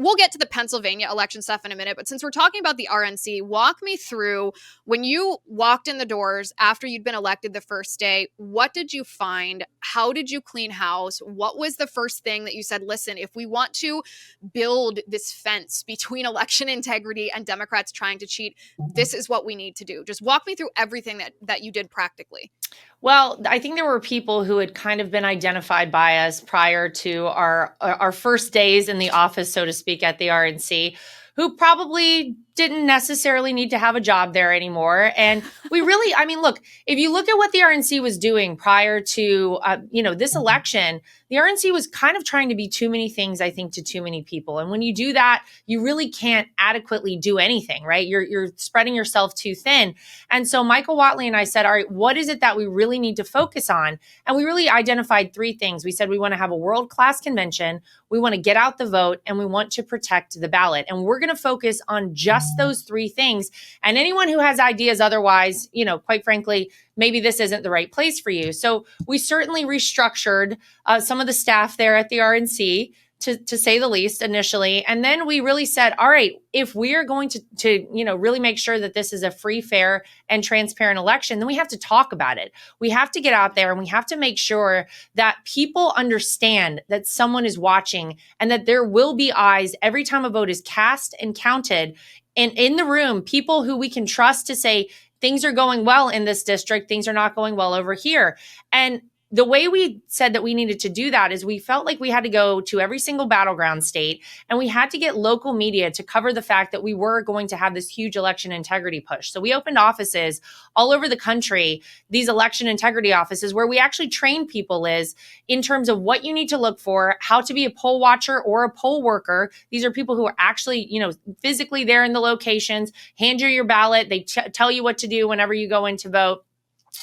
we'll get to the Pennsylvania election stuff in a minute, but since we're talking about the RNC, walk me through when you walked in the doors after you'd been elected the first day, what did you find? How did you clean house? What was the first thing that you said, listen, if we want to build this fence between election integrity and Democrats trying to cheat, this is what we need to do? Just walk me through everything that you did practically. Well, I think there were people who had kind of been identified by us prior to our first days in the office, so to speak, at the RNC, who probably didn't necessarily need to have a job there anymore. And we really, I mean, look, if you look at what the RNC was doing prior to, this election, the RNC was kind of trying to be too many things, I think, to too many people. And when you do that, you really can't adequately do anything, right? You're spreading yourself too thin. And so Michael Whatley and I said, all right, what is it that we really need to focus on? And we really identified three things. We said we want to have a world-class convention, we want to get out the vote, and we want to protect the ballot. And we're going to focus on just those three things. And anyone who has ideas otherwise, quite frankly, maybe this isn't the right place for you. So we certainly restructured some of the staff there at the RNC, to say the least, initially. And then we really said, all right, if we are going to really make sure that this is a free, fair, and transparent election, then we have to talk about it. We have to get out there and we have to make sure that people understand that someone is watching and that there will be eyes every time a vote is cast and counted. And in the room, people who we can trust to say, things are going well in this district, things are not going well over here. And the way we said that we needed to do that is we felt like we had to go to every single battleground state and we had to get local media to cover the fact that we were going to have this huge election integrity push. So we opened offices all over the country, these election integrity offices, where we actually train people, Liz, in terms of what you need to look for, how to be a poll watcher or a poll worker. These are people who are actually, physically there in the locations, hand you your ballot. They tell you what to do whenever you go in to vote.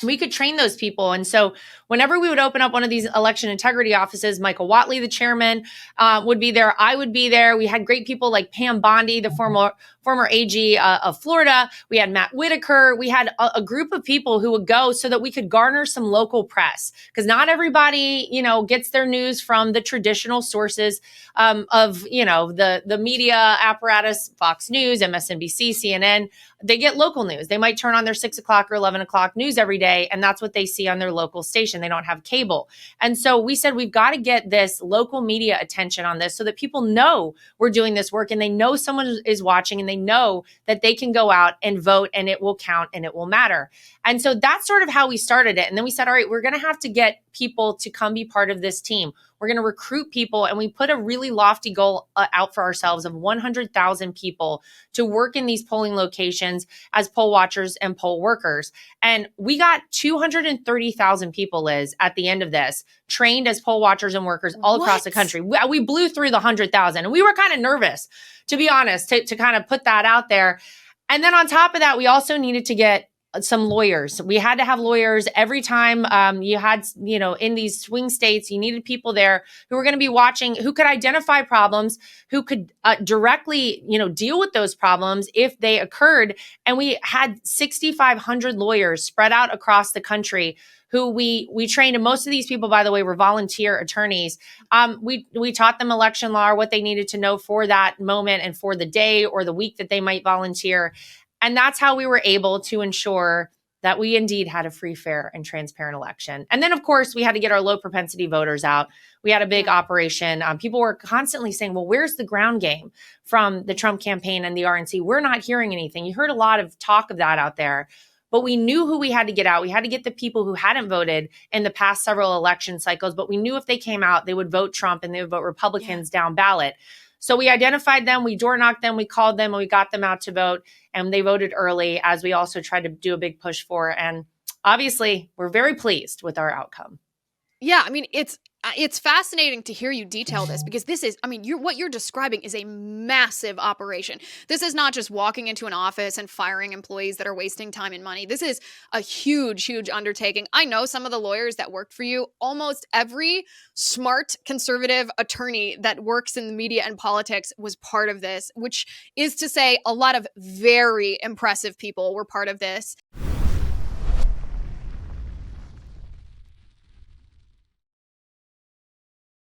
We could train those people. And so whenever we would open up one of these election integrity offices, Michael Whatley, the chairman, would be there. I would be there. We had great people like Pam Bondi, the former AG of Florida. We had Matt Whitaker. We had a group of people who would go so that we could garner some local press, because not everybody, gets their news from the traditional sources of, the media apparatus, Fox News, MSNBC, CNN. They get local news. They might turn on their 6 o'clock or 11 o'clock news every day, and that's what they see on their local station. They don't have cable. And so we said, we've got to get this local media attention on this so that people know we're doing this work and they know someone is watching and they know that they can go out and vote and it will count and it will matter. And so that's sort of how we started it. And then we said, all right, we're going to have to get people to come be part of this team. We're going to recruit people. And we put a really lofty goal out for ourselves of 100,000 people to work in these polling locations as poll watchers and poll workers. And we got 230,000 people, Liz, at the end of this, trained as poll watchers and workers all across the country. We blew through the 100,000. And we were kind of nervous, to be honest, to kind of put that out there. And then on top of that, we also needed to get some lawyers. We had to have lawyers every time you had, in these swing states, you needed people there who were going to be watching, who could identify problems, who could directly, deal with those problems if they occurred. And we had 6,500 lawyers spread out across the country who we trained. And most of these people, by the way, were volunteer attorneys. We taught them election law, what they needed to know for that moment and for the day or the week that they might volunteer. And that's how we were able to ensure that we indeed had a free, fair, and transparent election. And then, of course, we had to get our low propensity voters out. We had a big operation. People were constantly saying, well, where's the ground game from the Trump campaign and the RNC? We're not hearing anything. You heard a lot of talk of that out there. But we knew who we had to get out. We had to get the people who hadn't voted in the past several election cycles. But we knew if they came out, they would vote Trump and they would vote Republicans down ballot. So we identified them, we door knocked them, we called them, and we got them out to vote. And they voted early, as we also tried to do a big push for. And obviously, we're very pleased with our outcome. Yeah, I mean, it's fascinating to hear you detail this, because this is, what you're describing is a massive operation. This is not just walking into an office and firing employees that are wasting time and money. This is a huge, huge undertaking. I know some of the lawyers that worked for you. Almost every smart conservative attorney that works in the media and politics was part of this, which is to say a lot of very impressive people were part of this.